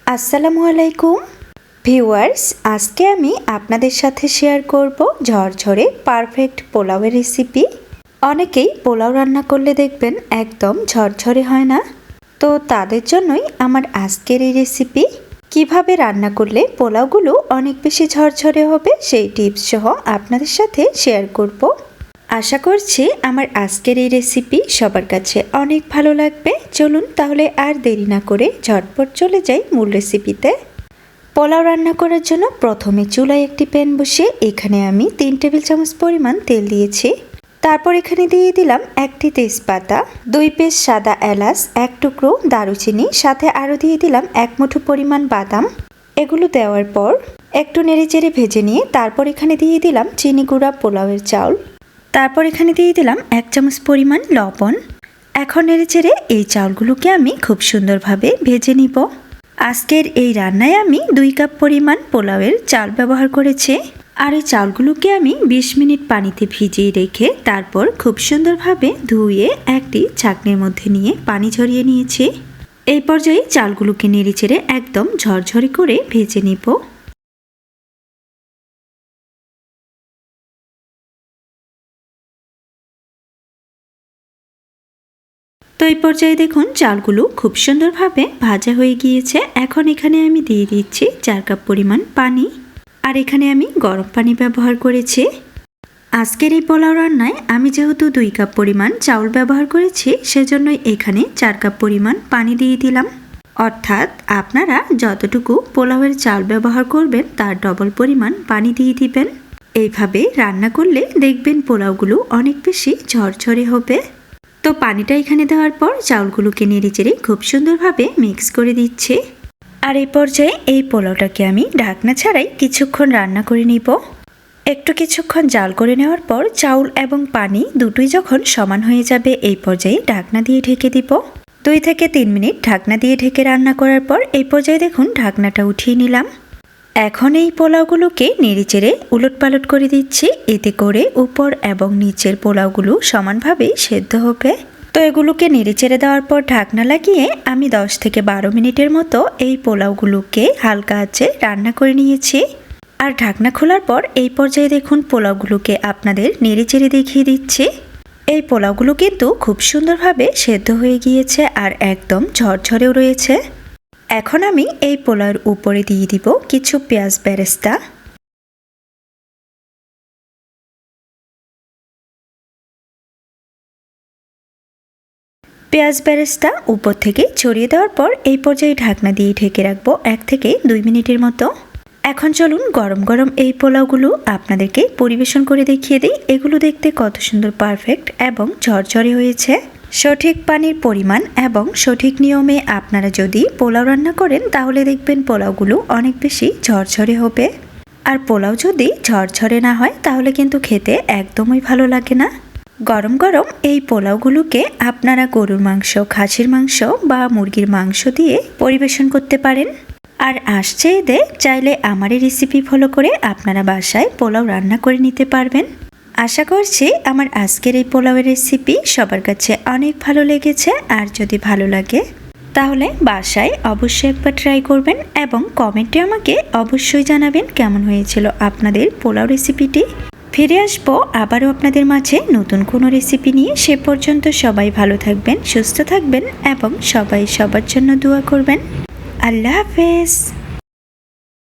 আসসালামু আলাইকুম ভিউয়ার্স, আজকে আমি আপনাদের সাথে শেয়ার করব ঝরঝরে পারফেক্ট পোলাওয়ের রেসিপি। অনেকেই পোলাও রান্না করলে দেখবেন একদম ঝরঝরে হয় না, তো তাদের জন্যই আমার আজকের এই রেসিপি। কিভাবে রান্না করলে পোলাওগুলো অনেক বেশি ঝরঝরে হবে সেই টিপস সহ আপনাদের সাথে শেয়ার করব। আশা করছি আমার আজকের এই রেসিপি সবার কাছে অনেক ভালো লাগবে। চলুন তাহলে আর দেরি না করে ঝটপট চলে যাই মূল রেসিপিতে। পোলাও রান্না করার জন্য প্রথমে চুলায় একটি প্যান বসিয়ে এখানে আমি 3 টেবিল চামচ পরিমাণ তেল দিয়েছি। তারপর এখানে দিয়ে দিলাম একটি তেজপাতা, 2 পিস সাদা এলাচ, 1 টুকরো দারুচিনি, সাথে আরও দিয়ে দিলাম 1 মুঠো পরিমাণ বাদাম। এগুলো দেওয়ার পর একটু নেড়েচেড়ে ভেজে নিয়ে তারপর এখানে দিয়ে দিলাম চিনি গুঁড়া পোলাওয়ের চাউল। তারপর এখানে দিয়ে দিলাম 1 চামচ পরিমাণ লবণ। এখন নেড়েচেড়ে এই চাউলগুলোকে আমি খুব সুন্দরভাবে ভেজে নিব। আজকের এই রান্নায় আমি 2 কাপ পরিমাণ পোলাওয়ের চাল ব্যবহার করেছি। আর এই চাউলগুলোকে আমি 20 মিনিট পানিতে ভিজিয়ে রেখে তারপর খুব সুন্দরভাবে ধুয়ে একটি ছাঁকনির মধ্যে নিয়ে পানি ঝরিয়ে নিয়েছি। এই পর্যায়ে চালগুলোকে নেড়েচেড়ে একদম ঝরঝরে করে ভেজে নিব। তো এই পর্যায়ে দেখুন চালগুলো খুব সুন্দরভাবে ভাজা হয়ে গিয়েছে। এখন এখানে আমি দিয়ে দিচ্ছি 4 কাপ পরিমাণ পানি। আর এখানে আমি গরম পানি ব্যবহার করেছি। আজকের এই পোলাও রান্নায় আমি যেহেতু 2 কাপ পরিমাণ চাউল ব্যবহার করেছি, সেজন্যই এখানে 4 কাপ পরিমাণ পানি দিয়ে দিলাম। অর্থাৎ আপনারা যতটুকু পোলাওয়ের চাল ব্যবহার করবেন তার ডবল পরিমাণ পানি দিয়ে দিবেন। এইভাবে রান্না করলে দেখবেন পোলাওগুলো অনেক বেশি ঝরঝরে হবে। তো পানিটা এখানে দেওয়ার পর চাউলগুলোকে নেড়েচেড়ে খুব সুন্দরভাবে মিক্স করে দিচ্ছি। আর এই পর্যায়ে এই পোলাওটাকে আমি ঢাকনা ছাড়াই কিছুক্ষণ রান্না করে নিব। কিছুক্ষণ জাল করে নেওয়ার পর চাউল এবং পানি দুটোই যখন সমান হয়ে যাবে এই পর্যায়ে ঢাকনা দিয়ে ঢেকে দিব। 2 থেকে 3 মিনিট ঢাকনা দিয়ে ঢেকে রান্না করার পর এই পর্যায়ে দেখুন ঢাকনাটা উঠিয়ে নিলাম। এখন এই পোলাওগুলোকে নেড়েচেড়ে উলটপালট করে দিচ্ছি, এতে করে উপর এবং নিচের পোলাওগুলো সমানভাবে সেদ্ধ হবে। তো এগুলোকে নেড়েচেড়ে দেওয়ার পর ঢাকনা লাগিয়ে আমি 10 থেকে 12 মিনিটের মতো এই পোলাওগুলোকে হালকা আঁচে রান্না করে নিয়েছি। আর ঢাকনা খোলার পর এই পর্যায়ে দেখুন পোলাওগুলোকে আপনাদের নেড়েচেড়ে দেখিয়ে দিচ্ছি। এই পোলাওগুলো কিন্তু খুব সুন্দরভাবে সেদ্ধ হয়ে গিয়েছে আর একদম ঝরঝরেও রয়েছে। এখন আমি এই পোলাওর উপরে দিয়ে দিব কিছু পেঁয়াজ বেরেস্তা। পেঁয়াজ বেরেস্তা উপর থেকে ছড়িয়ে দেওয়ার পর এই পর্যায়ে ঢাকনা দিয়ে ঢেকে রাখবো 1 থেকে 2 মিনিটের মতো। এখন চলুন গরম গরম এই পোলাওগুলো আপনাদেরকে পরিবেশন করে দেখিয়ে দিই। এগুলো দেখতে কত সুন্দর পারফেক্ট এবং ঝরঝরে হয়েছে। সঠিক পানির পরিমাণ এবং সঠিক নিয়মে আপনারা যদি পোলাও রান্না করেন তাহলে দেখবেন পোলাওগুলো অনেক বেশি ঝরঝরে হবে। আর পোলাও যদি ঝরঝরে না হয় তাহলে কিন্তু খেতে একদমই ভালো লাগে না। গরম গরম এই পোলাওগুলোকে আপনারা গরুর মাংস, খাসির মাংস বা মুরগির মাংস দিয়ে পরিবেশন করতে পারেন। আর আসছে ঈদে চাইলে আমার এই রেসিপি ফলো করে আপনারা বাসায় পোলাও রান্না করে নিতে পারবেন। আশা করছি আমার আজকের এই পোলাওয়ের রেসিপি সবার কাছে অনেক ভালো লেগেছে। আর যদি ভালো লাগে তাহলে বাসায় অবশ্যই একবার ট্রাই করবেন এবং কমেন্টে আমাকে অবশ্যই জানাবেন কেমন হয়েছিল আপনাদের পোলাও রেসিপিটি। ফিরে আসবো আবারও আপনাদের মাঝে নতুন কোনো রেসিপি নিয়ে। সে পর্যন্ত সবাই ভালো থাকবেন, সুস্থ থাকবেন এবং সবাই সবার জন্য দোয়া করবেন। আল্লাহ হাফেজ।